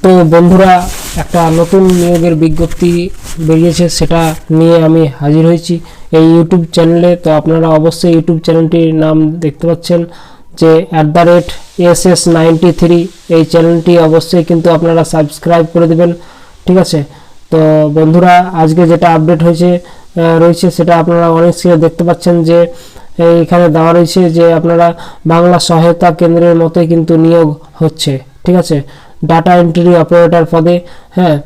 তো বন্ধুরা, একটা নতুন নিয়োগের বিজ্ঞপ্তি বেরিয়েছে, সেটা নিয়ে আমি হাজির হয়েছি এই ইউটিউব চ্যানেলে। তো আপনারা অবশ্যই ইউটিউব চ্যানেলটির নাম দেখতে পাচ্ছেন যে @SS93, এই চ্যানেলটি অবশ্যই কিন্তু আপনারা সাবস্ক্রাইব করে দেবেন, ঠিক আছে। তো বন্ধুরা, আজকে যেটা আপডেট রয়েছে সেটা আপনারা অনেক স্ক্রিনে দেখতে পাচ্ছেন যে এইখানে দেওয়া রয়েছে যে আপনারা বাংলা সহায়তা কেন্দ্রের মতোই কিন্তু নিয়োগ হচ্ছে, ঠিক আছে, ডাটা এন্ট্রি অপারেটর পদে। হ্যাঁ,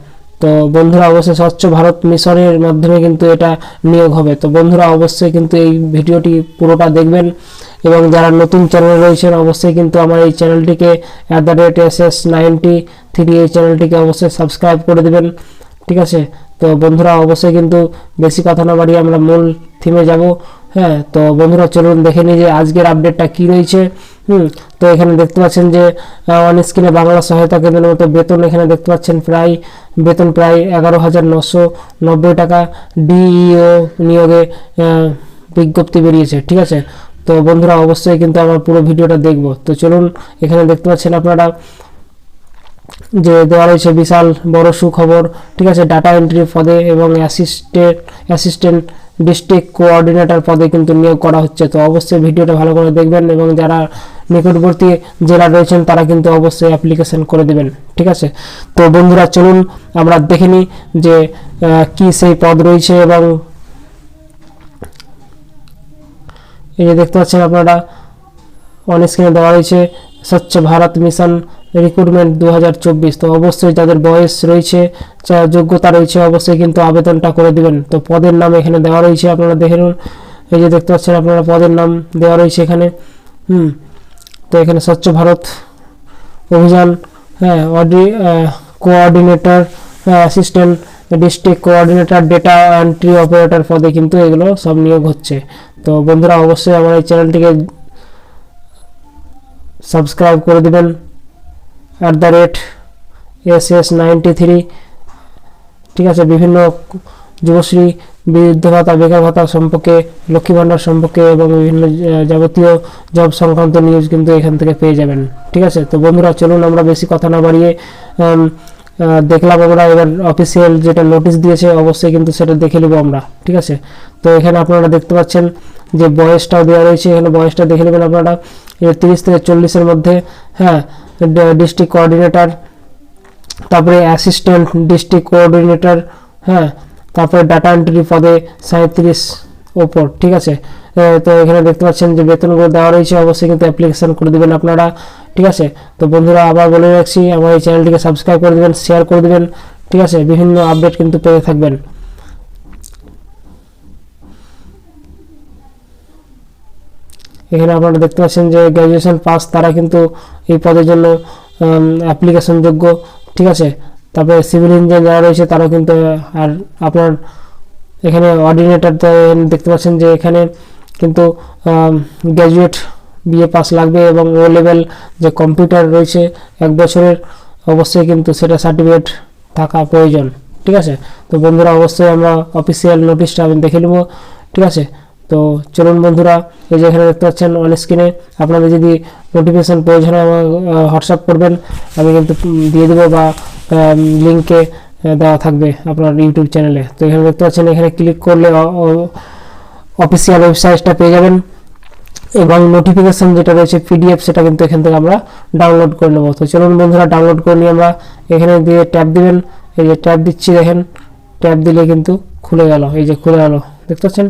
তো বন্ধুরা অবশ্যই স্বচ্ছ ভারত মিশনের মাধ্যমে কিন্তু এটা নিয়োগ হবে। তো বন্ধুরা অবশ্যই কিন্তু এই ভিডিওটি পুরোটা দেখবেন, এবং যারা নতুন চ্যানেল রয়েছেন অবশ্যই কিন্তু আমার এই চ্যানেলটিকে @SS93 এই চ্যানেলটিকে অবশ্যই সাবস্ক্রাইব করে দেবেন, ঠিক আছে। তো বন্ধুরা অবশ্যই কিন্তু বেশি কথা না বাড়িয়ে আমরা মূল থিমে যাব। হ্যাঁ, তো বন্ধুরা চলুন দেখে নিই যে আজকের আপডেটটা কি রয়েছে। তো এখানে দেখতে পাচ্ছেন যে অন স্ক্রিনে বাংলা সহায়তা কেন্দ্রের মতো বেতন এখানে দেখতে পাচ্ছেন বেতন প্রায় 11,990 টাকা। ডিইও নিয়োগে বিজ্ঞপ্তি বেরিয়েছে, ঠিক আছে। তো বন্ধুরা অবশ্যই কিন্তু আমার পুরো ভিডিওটা দেখব। তো চলুন, এখানে দেখতে পাচ্ছেন আপনারা যে দেওয়া রয়েছে বিশাল বড় সুখবর, ঠিক আছে। ডাটা এন্ট্রি পদে এবং অ্যাসিস্ট্যান্ট ডিস্ট্রিক্ট কোঅর্ডিনেটর পদে কিন্তু নিয়োগ করা হচ্ছে। তো অবশ্যই ভিডিওটা ভালো করে দেখবেন, এবং যারা নিকটবর্তী জেলা রয়েছেন তারা কিন্তু অবশ্যই অ্যাপ্লিকেশন করে দেবেন, ঠিক আছে। তো বন্ধুরা চলুন আমরা দেখে নিই যে কি সেই পদ রয়েছে। এবং এই যে দেখতে পাচ্ছেন আপনারা অন স্ক্রিনে দেওয়া রয়েছে স্বচ্ছ ভারত মিশন রিক্রুটমেন্ট 2024। তো অবশ্যই যাদের বয়স রয়েছে, যোগ্যতা রয়েছে, অবশ্যই কিন্তু আবেদনটা করে দিবেন। তো পদের নাম এখানে দেওয়া রয়েছে, আপনারা দেখে নিন। এই যে দেখতে পাচ্ছেন আপনারা পদের নাম দেওয়া রয়েছে এখানে। তো এখানে স্বচ্ছ ভারত অভিযান, হ্যাঁ, coordinator, assistant district coordinator, data entry operator পদে কিন্তু এগুলো সব নিয়োগ হচ্ছে। তো বন্ধুরা অবশ্যই আমার এই চ্যানেলটিকে সাবস্ক্রাইব করে দেবেন @SS93, ঠিক আছে। বিভিন্ন যুবশ্রী, বৃদ্ধ ভাতা, বেকার ভাতা সম্পর্কে, লক্ষ্মী ভাণ্ডার সম্পর্কে এবং বিভিন্ন যাবতীয় জব সংক্রান্ত নিউজ কিন্তু এখান থেকে পেয়ে যাবেন, ঠিক আছে। তো বন্ধুরা চলুন আমরা বেশি কথা না বাড়িয়ে দেখলাম আমরা এবার অফিসিয়াল যেটা নোটিশ দিয়েছে অবশ্যই কিন্তু সেটা দেখে নেব আমরা, ঠিক আছে। তো এখানে আপনারা দেখতে পাচ্ছেন যে বয়সটাও দেওয়া রয়েছে, এখানে বয়সটা দেখে নেবেন আপনারা 30 থেকে 40-এর মধ্যে। হ্যাঁ, ডিস্ট্রিক্ট কোঅর্ডিনেটর, তারপরে অ্যাসিস্ট্যান্ট ডিস্ট্রিক্ট কোঅর্ডিনেটর, হ্যাঁ, তারপরে ডাটা এন্ট্রি পদে 37 ওপর, ঠিক আছে। তো এখানে দেখতে পাচ্ছেন যে বেতনগুলো দেওয়া রয়েছে, অবশ্যই কিন্তু অ্যাপ্লিকেশন করে দেবেন আপনারা, ঠিক আছে। তো বন্ধুরা আবার বলে রাখছি, আমার এই চ্যানেলটিকে সাবস্ক্রাইব করে দেবেন, শেয়ার করে দেবেন, ঠিক আছে। বিভিন্ন আপডেট কিন্তু পেতে থাকবেন। এখানে আপনারা দেখতে পাচ্ছেন যে গ্র্যাজুয়েশন পাস তারা কিন্তু এই পদের জন্য অ্যাপ্লিকেশন যোগ্য, ঠিক আছে। তারপরে সিভিল ইঞ্জিনিয়ার যারা রয়েছে তারাও কিন্তু, আর আপনার এখানে অর্ডিনেটর দেখতে পাচ্ছেন যে এখানে কিন্তু গ্র্যাজুয়েট বিএ পাস লাগবে, এবং ও লেভেল যে কম্পিউটার রয়েছে 1 বছরের, অবশ্যই কিন্তু সেটা সার্টিফিকেট থাকা প্রয়োজন, ঠিক আছে। তো বন্ধুরা অবশ্যই আমরা অফিসিয়াল নোটিশটা আমি দেখে নেব, ঠিক আছে। তো চলুন বন্ধুরা, এই যে এখানে দেখতে পাচ্ছেন অন স্ক্রিনে, আপনাদের যদি নোটিফিকেশান প্রয়োজন হয় আমার হোয়াটসঅ্যাপ করবেন, আমি কিন্তু দিয়ে দেবো, বা লিঙ্কে দেওয়া থাকবে আপনার ইউটিউব চ্যানেলে। তো এখানে দেখতে পাচ্ছেন, এখানে ক্লিক করলে অফিসিয়াল ওয়েবসাইটটা পেয়ে যাবেন, এবং নোটিফিকেশান যেটা রয়েছে পিডিএফ সেটা কিন্তু এখান থেকে আমরা ডাউনলোড করে নেব। তো চলুন বন্ধুরা ডাউনলোড করে নিয়ে আমরা এখানে দিয়ে ট্যাব দিবেন, এই যে ট্যাব দিচ্ছি দেখেন, ট্যাব দিলে কিন্তু খুলে গেল, এই যে খুলে গেল, দেখতে পাচ্ছেন।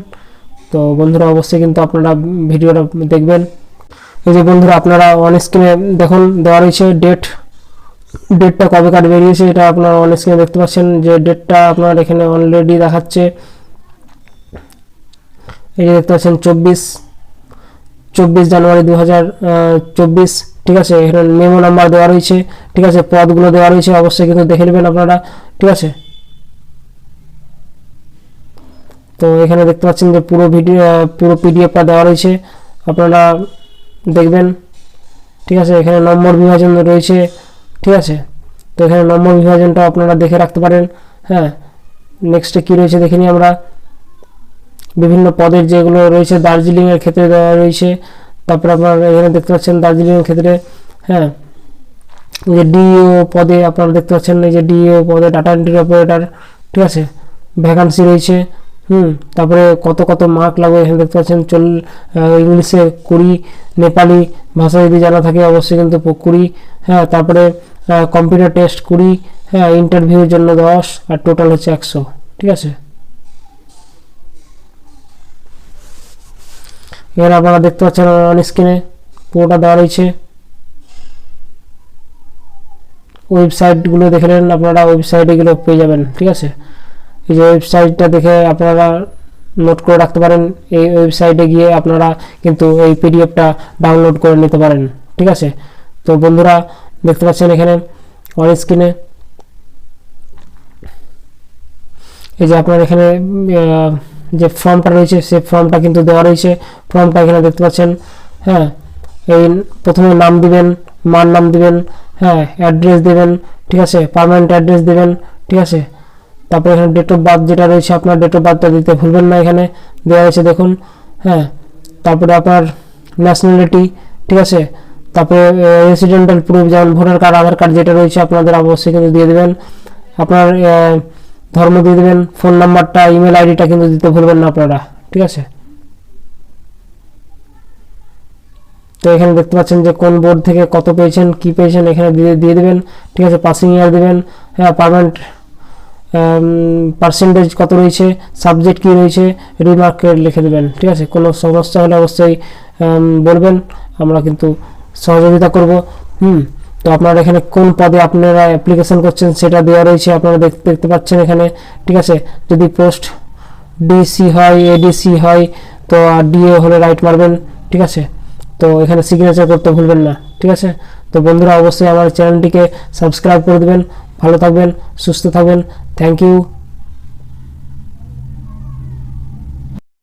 তো বন্ধুরা অবশ্যই কিন্তু আপনারা ভিডিওটা দেখবেন। এই যে বন্ধুরা আপনারা অন স্ক্রিনে দেখুন দেওয়া রয়েছে ডেটটা কবেকার বেরিয়েছে, এটা আপনারা অন স্ক্রিনে দেখতে পাচ্ছেন যে ডেটটা আপনার এখানে অলরেডি দেখাচ্ছে। এই যে দেখতে পাচ্ছেন 24 জানুয়ারি 2024, ঠিক আছে। এখানে মেমো নাম্বার দেওয়া রয়েছে, ঠিক আছে, পদগুলো দেওয়া রয়েছে, অবশ্যই কিন্তু দেখে নেবেন আপনারা, ঠিক আছে। তো এখানে দেখতে পাচ্ছেন যে পুরো পিডিএফটা দেওয়া রয়েছে, আপনারা দেখবেন, ঠিক আছে। এখানে নম্বর বিভাজন রয়েছে, ঠিক আছে। তো এখানে নম্বর বিভাজনটা আপনারা দেখে রাখতে পারেন। হ্যাঁ, নেক্সটে কী রয়েছে দেখে নিই আমরা। বিভিন্ন পদের যেগুলো রয়েছে দার্জিলিংয়ের ক্ষেত্রে দেওয়া রয়েছে, তারপরে আপনারা এখানে দেখতে পাচ্ছেন দার্জিলিংয়ের ক্ষেত্রে, হ্যাঁ, এই যে ডিইও পদে আপনারা দেখতে পাচ্ছেন, এই যে ডিইও পদে ডাটা এন্ট্রি অপারেটর, ঠিক আছে, ভ্যাকান্সি রয়েছে। তারপরে কত কত মার্ক লাগবে এখানে দেখতে পাচ্ছেন। ইংলিশে 20, নেপালি ভাষা যদি জানা থাকে অবশ্যই কিন্তু 20, হ্যাঁ। তারপরে কম্পিউটার টেস্ট 20, হ্যাঁ। ইন্টারভিউর জন্য 10, আর টোটাল হচ্ছে 100, ঠিক আছে। এখানে আপনারা দেখতে পাচ্ছেন অন স্ক্রিনে পুরোটা দেওয়া রয়েছে। ওয়েবসাইটগুলো দেখে নেন আপনারা, ওয়েবসাইটে এগুলো পেয়ে যাবেন, ঠিক আছে। এই যে ওয়েবসাইটটা দেখে আপনারা নোট করে রাখতে পারেন। এই ওয়েবসাইটে গিয়ে আপনারা কিন্তু এই পিডিএফটা ডাউনলোড করে নিতে পারেন, ঠিক আছে। তো বন্ধুরা দেখতে পাচ্ছেন এখানে অন স্ক্রিনে এই যে আপনার এখানে যে ফর্মটা রয়েছে সেই ফর্মটা কিন্তু দেওয়া রয়েছে। ফর্মটা এখানে দেখতে পাচ্ছেন, হ্যাঁ। এই প্রথমে নাম দিবেন, মার নাম দিবেন, হ্যাঁ। অ্যাড্রেস দেবেন, ঠিক আছে, পার্মানেন্ট অ্যাড্রেস দেবেন, ঠিক আছে। তারপরে এখানে ডেট অফ বার্থ যেটা রয়েছে আপনার ডেট অফ বার্থটা দিতে ভুলবেন না, এখানে দেওয়া হয়েছে দেখুন, হ্যাঁ। তারপরে আপনার ন্যাশনালিটি, ঠিক আছে। তারপরে রেসিডেন্টাল প্রুফ যেমন ভোটার কার্ড, আধার কার্ড যেটা রয়েছে আপনাদের অবশ্যই কিন্তু দিয়ে দেবেন। আপনার ধর্ম দিয়ে দেবেন, ফোন নাম্বারটা, ইমেল আইডিটা কিন্তু দিতে ভুলবেন না আপনারা, ঠিক আছে। তো এখানে দেখতে পাচ্ছেন যে কোন বোর্ড থেকে কত পেয়েছেন, কি পেয়েছেন এখানে দিয়ে দেবেন, ঠিক আছে। পাসিং ইয়ার দেবেন, হ্যাঁ। পার্মানেন্ট পার্সেন্টেজ কত রয়েছে, সাবজেক্ট কি রয়েছে, রিমার্ক লিখে দেবেন, ঠিক আছে। কোনো সমস্যা হলে অবশ্যই বলবেন, আমরা কিন্তু সহযোগিতা করব। তো আপনারা এখানে কোন পদে আপনারা অ্যাপ্লিকেশন করছেন সেটা দেওয়া রয়েছে, আপনারা দেখতে পাচ্ছেন এখানে, ঠিক আছে। যদি পোস্ট ডিসি হয়, এডিসি হয় তো আর ডিএ হলে রাইট মারবেন, ঠিক আছে। তো এখানে সিগনেচার করতে ভুলবেন না, ঠিক আছে। তো বন্ধুরা অবশ্যই আমার চ্যানেলটিকে সাবস্ক্রাইব করে দেবেন। ভালো থাকবেন, সুস্থ থাকবেন, থ্যাংক ইউ।